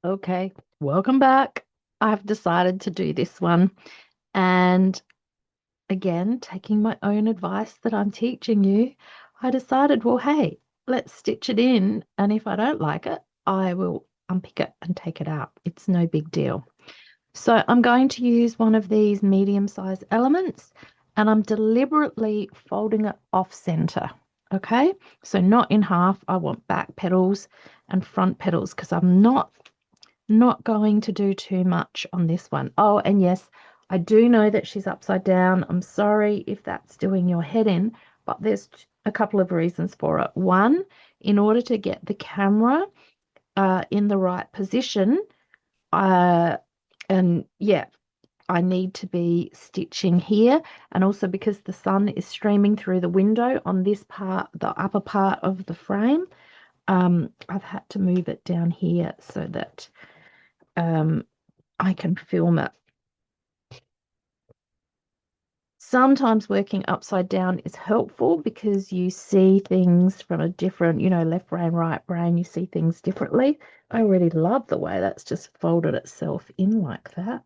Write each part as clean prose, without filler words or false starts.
Okay, welcome back. I've decided to do this one. And again, taking my own advice that I'm teaching you, I decided, well, hey, let's stitch it in. And if I don't like it, I will unpick it and take it out. It's no big deal. So I'm going to use one of these medium-sized elements and I'm deliberately folding it off center. Okay, so not in half. I want back petals and front petals because I'm not going to do too much on this one. Oh, and yes, I do know that she's upside down. I'm sorry if that's doing your head in, but there's a couple of reasons for it. One, in order to get the camera in the right position, uh, and yeah, I need to be stitching here, and also because the sun is streaming through the window on this part, the upper part of the frame, I've had to move it down here so that um, I can film it. Sometimes working upside down is helpful because you see things from a different, left brain, right brain, you see things differently. I really love the way that's just folded itself in like that.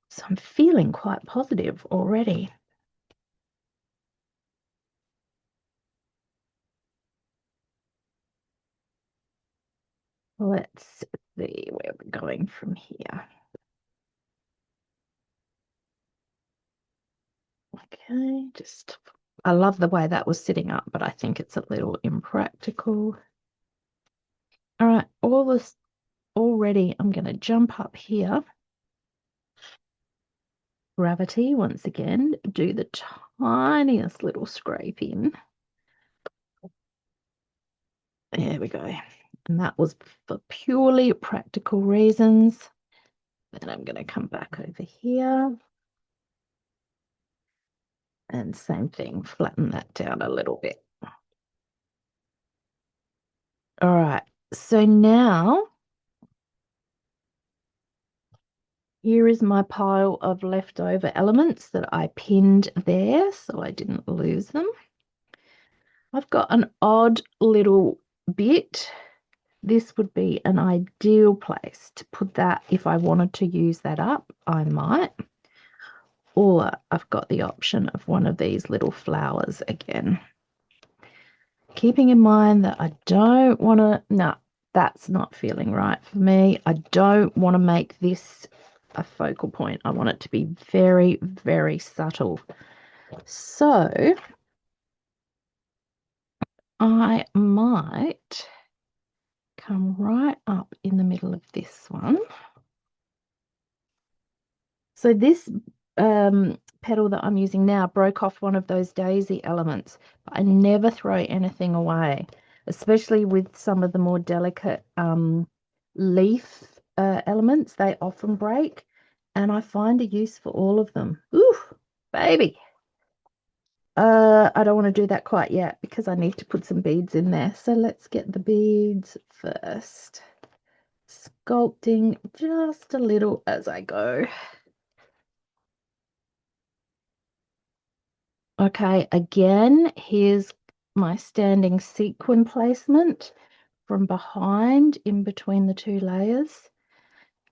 So I'm feeling quite positive already. Let's see where we're going from here. Okay, I love the way that was sitting up, but I think it's a little impractical. All right, all this already, I'm going to jump up here. Gravity once again, do the tiniest little scrape in. There we go. And that was for purely practical reasons. Then I'm going to come back over here and same thing, flatten that down a little bit. All right, so now here is my pile of leftover elements that I pinned there so I didn't lose them. I've got an odd little bit. This would be an ideal place to put that if I wanted to use that up, I might. Or I've got the option of one of these little flowers again. Keeping in mind that I don't want to, no, that's not feeling right for me. I don't want to make this a focal point. I want it to be very, very subtle. So I might come right up in the middle of this one. So this petal that I'm using now broke off one of those daisy elements, but I never throw anything away, especially with some of the more delicate leaf elements. They often break, and I find a use for all of them. Ooh, baby. I don't want to do that quite yet because I need to put some beads in there. So let's get the beads first. Sculpting just a little as I go. Okay, again, here's my standing sequin placement from behind in between the two layers.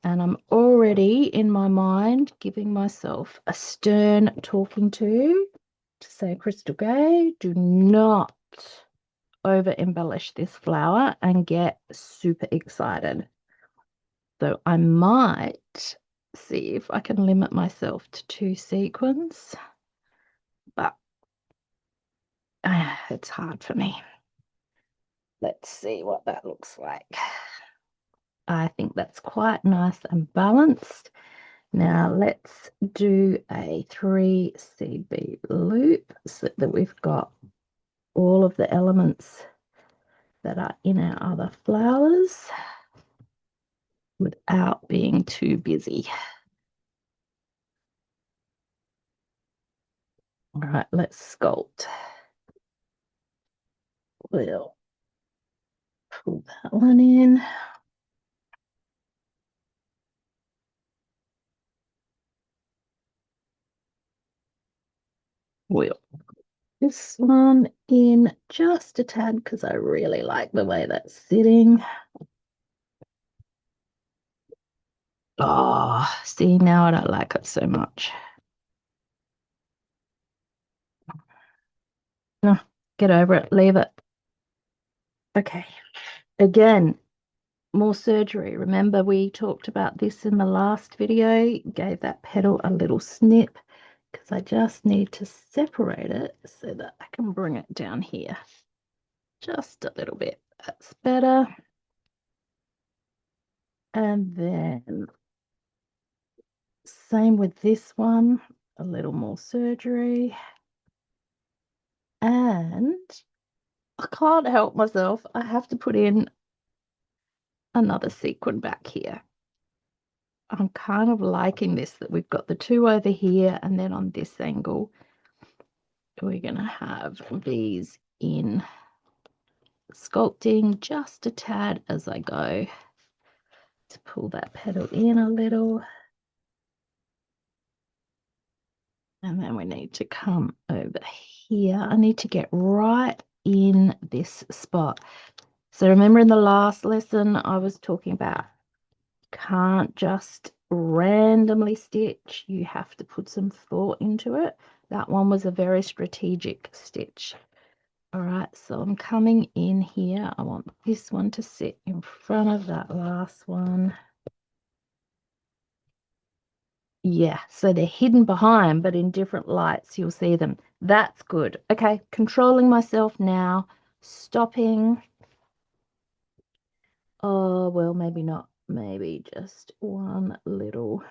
And I'm already in my mind giving myself a stern talking to say, Crystal Gay, do not over embellish this flower and get super excited. So I might see if I can limit myself to two sequins, but it's hard for me. Let's see what that looks like. I think that's quite nice and balanced. Now let's do a 3 CB loop so that we've got all of the elements that are in our other flowers without being too busy. All right, let's sculpt. We'll pull that one in. We'll this one in just a tad because I really like the way that's sitting. Oh, see, now I don't like it so much. No, get over it, leave it. Okay. Again, more surgery. Remember, we talked about this in the last video, gave that petal a little snip because I just need to separate it so that I can bring it down here just a little bit. That's better. And then same with this one, a little more surgery. And I can't help myself. I have to put in another sequin back here. I'm kind of liking this, that we've got the two over here, and then on this angle, we're going to have these in, sculpting just a tad as I go to pull that petal in a little. And then we need to come over here. I need to get right in this spot. So remember in the last lesson, I was talking about can't just randomly stitch. You have to put some thought into it. That one was a very strategic stitch. All right, so I'm coming in here. I want this one to sit in front of that last one. Yeah, so they're hidden behind, but in different lights, you'll see them. That's good. Okay, controlling myself now, stopping. Oh, well, maybe not. Maybe just one little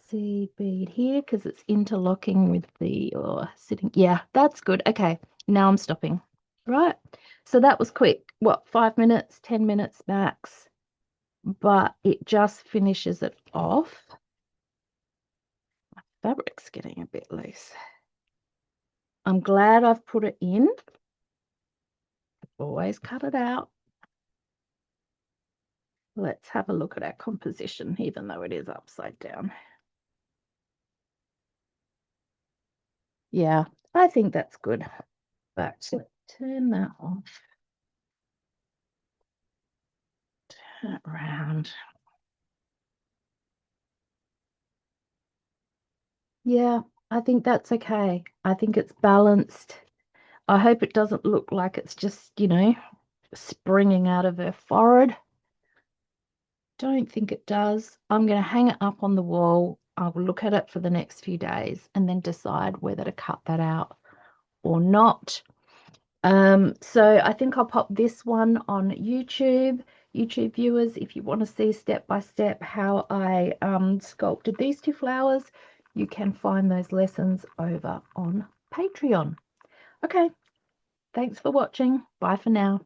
seed bead here because it's interlocking with the, or sitting. Yeah, that's good. Okay, now I'm stopping. Right. So that was quick. What, 5 minutes, 10 minutes max? But it just finishes it off. My fabric's getting a bit loose. I'm glad I've put it in. Always cut it out. Let's have a look at our composition, even though it is upside down. Yeah, I think that's good. But turn that off. Turn it around. Yeah, I think that's okay. I think it's balanced. I hope it doesn't look like it's just, springing out of her forehead. Don't think it does. I'm going to hang it up on the wall. I'll look at it for the next few days and then decide whether to cut that out or not. So I think I'll pop this one on YouTube. YouTube viewers, if you want to see step by step how I sculpted these two flowers, you can find those lessons over on Patreon. Okay, thanks for watching. Bye for now.